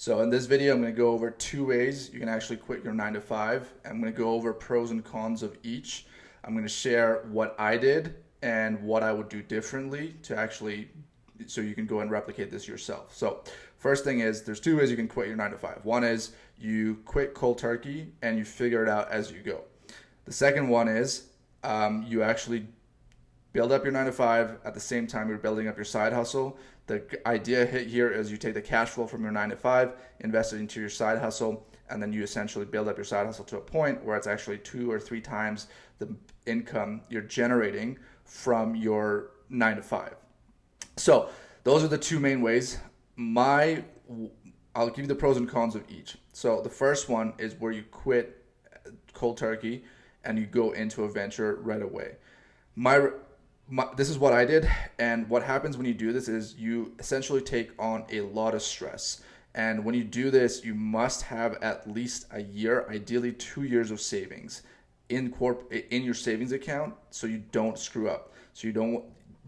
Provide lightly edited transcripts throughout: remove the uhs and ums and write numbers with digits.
So in this video, I'm going to go over two ways you can actually quit your 9 to 5. I'm going to go over pros and cons of each. I'm going to share what I did and what I would do differently to actually, so you can go and replicate this yourself. So first thing is, there's two ways you can quit your 9 to 5. One is you quit cold turkey and you figure it out as you go. The second one is you actually build up your 9 to 5 at the same time you're building up your side hustle. The idea here is you take the cash flow from your 9 to 5, invest it into your side hustle, and then you essentially build up your side hustle to a point where it's actually 2 or 3 times the income you're generating from your 9 to 5. So those are the two main ways. I'll give you the pros and cons of each. So the first one is where you quit cold turkey and you go into a venture right away. This is what I did, and what happens when you do this is you essentially take on a lot of stress. And when you do this, you must have at least a year, ideally 2 years of savings in your savings account, so you don't screw up. The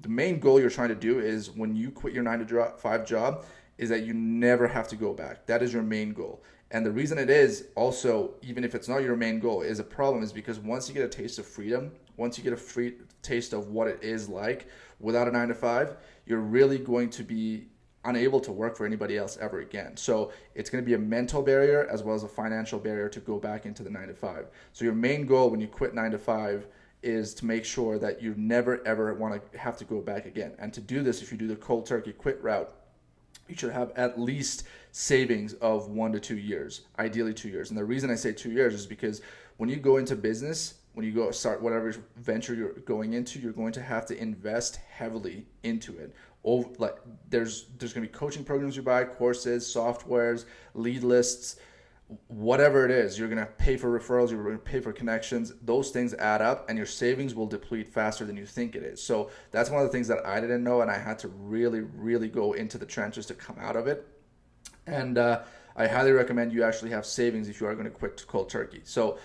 main goal you're trying to do is when you quit your 9 to 5 job is that you never have to go back. That is your main goal. And the reason it is also, even if it's not your main goal, is a problem is because once you get a taste of freedom, once you get a free taste of what it is like without a 9 to 5, you're really going to be unable to work for anybody else ever again. So it's going to be a mental barrier as well as a financial barrier to go back into the 9 to 5. So your main goal when you quit 9 to 5 is to make sure that you never ever want to have to go back again. And to do this, if you do the cold turkey quit route, you should have at least savings of 1 to 2 years, ideally 2 years. And the reason I say 2 years is because when you go into business, when you go start whatever venture you're going into, you're going to have to invest heavily into it. There's going to be coaching programs you buy, courses, softwares, lead lists, whatever it is. You're going to pay for referrals, you're going to pay for connections. Those things add up and your savings will deplete faster than you think it is. So that's one of the things that I didn't know, and I had to really, really go into the trenches to come out of it. And I highly recommend you actually have savings if you are going to quit cold turkey. So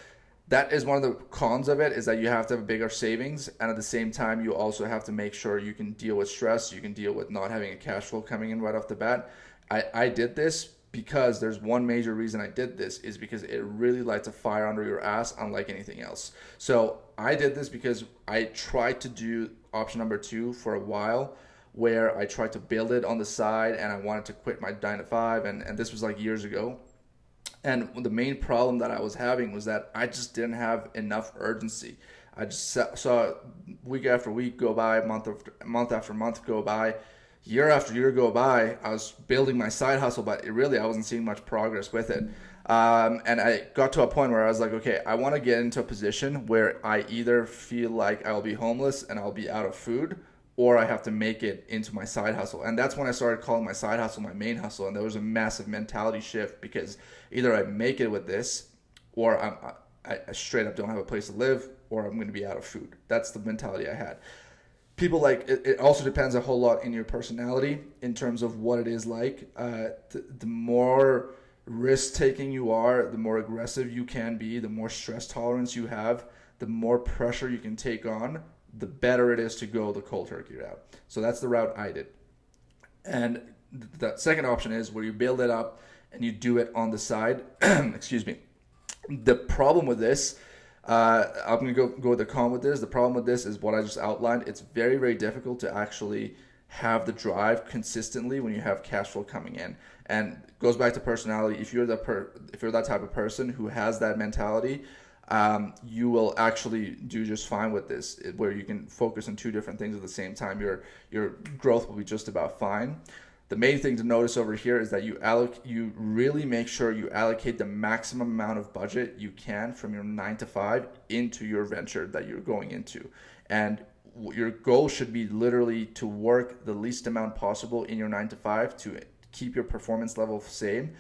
that is one of the cons of it, is that you have to have bigger savings, and at the same time you also have to make sure you can deal with stress, you can deal with not having a cash flow coming in right off the bat. I did this because there's one major reason I did this is because it really lights a fire under your ass unlike anything else. So I did this because I tried to do option number 2 for a while, where I tried to build it on the side and I wanted to quit my 9 to 5, and this was like years ago. And the main problem that I was having was that I just didn't have enough urgency. I just saw week after week go by, month after month go by, year after year go by. I was building my side hustle, but I wasn't seeing much progress with it. And I got to a point where I was like, okay, I want to get into a position where I either feel like I'll be homeless and I'll be out of food, or I have to make it into my side hustle. And that's when I started calling my side hustle my main hustle. And there was a massive mentality shift, because either I make it with this, or I straight up don't have a place to live, or I'm going to be out of food. That's the mentality I had. People it also depends a whole lot in your personality in terms of what it is like. The more risk-taking you are, the more aggressive you can be, the more stress tolerance you have, the more pressure you can take on, the better it is to go the cold turkey route. So that's the route I did. And the second option is where you build it up and you do it on the side. Excuse me. The problem with this, I'm going to go with the con with this. The problem with this is what I just outlined. It's very, very difficult to actually have the drive consistently when you have cash flow coming in. And it goes back to personality. If you're that type of person who has that mentality, you will actually do just fine with this, where you can focus on 2 different things at the same time. Your growth will be just about fine. The main thing to notice over here is that you really make sure you allocate the maximum amount of budget you can from your 9 to 5 into your venture that you're going into. And your goal should be literally to work the least amount possible in your 9 to 5 to keep your performance level same,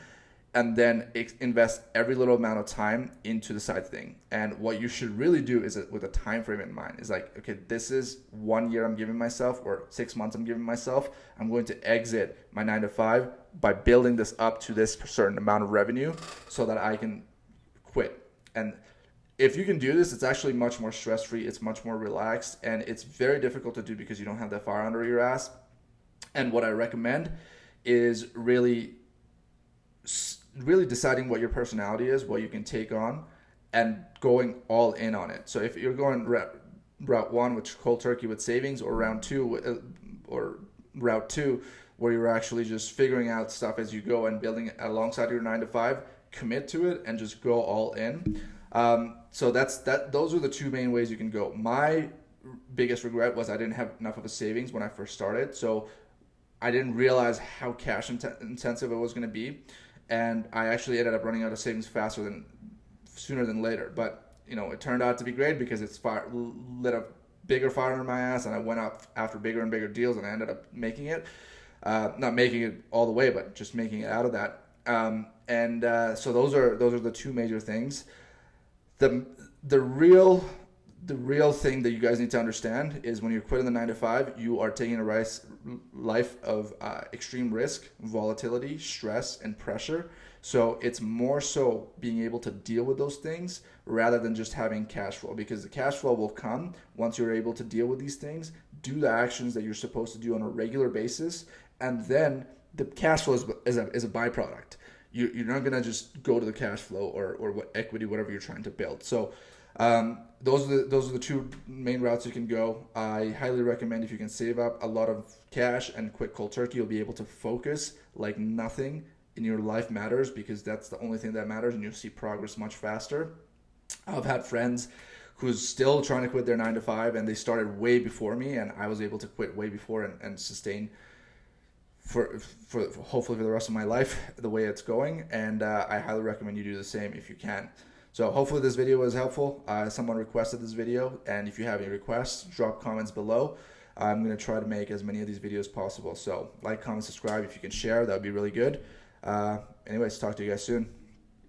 and then invest every little amount of time into the side thing. And what you should really do is, with a time frame in mind, is like, okay, this is 1 year I'm giving myself, or 6 months I'm giving myself. I'm going to exit my 9 to 5 by building this up to this certain amount of revenue so that I can quit. And if you can do this, it's actually much more stress-free, it's much more relaxed, and it's very difficult to do because you don't have that fire under your ass. And what I recommend is really really deciding what your personality is, what you can take on, and going all in on it. So if you're going route one, which cold turkey with savings, or round two, or route two, where you're actually just figuring out stuff as you go and building it alongside your 9 to 5, commit to it and just go all in. So that's that. Those are the two main ways you can go. My biggest regret was I didn't have enough of a savings when I first started. So I didn't realize how cash intensive it was going to be, and I actually ended up running out of savings sooner than later. But it turned out to be great because it's lit a bigger fire under my ass, and I went up after bigger and bigger deals, and I ended up making it. Not making it all the way, but just making it out of that. So those are the two major things. The real thing that you guys need to understand is when you're quitting the 9 to 5, you are taking a life of extreme risk, volatility, stress, and pressure. So it's more so being able to deal with those things rather than just having cash flow, because the cash flow will come once you're able to deal with these things, do the actions that you're supposed to do on a regular basis, and then the cash flow is a byproduct. You're not gonna just go to the cash flow or what equity, whatever you're trying to build. So those are the two main routes you can go. I highly recommend, if you can save up a lot of cash and quit cold turkey, you'll be able to focus like nothing in your life matters, because that's the only thing that matters, and you'll see progress much faster. I've had friends who's still trying to quit their 9 to 5, and they started way before me, and I was able to quit way before and sustain for hopefully for the rest of my life the way it's going. And I highly recommend you do the same if you can. So hopefully this video was helpful. Someone requested this video, and if you have any requests, drop comments below. I'm going to try to make as many of these videos as possible. So like, comment, subscribe. If you can share, that would be really good. Anyways, talk to you guys soon.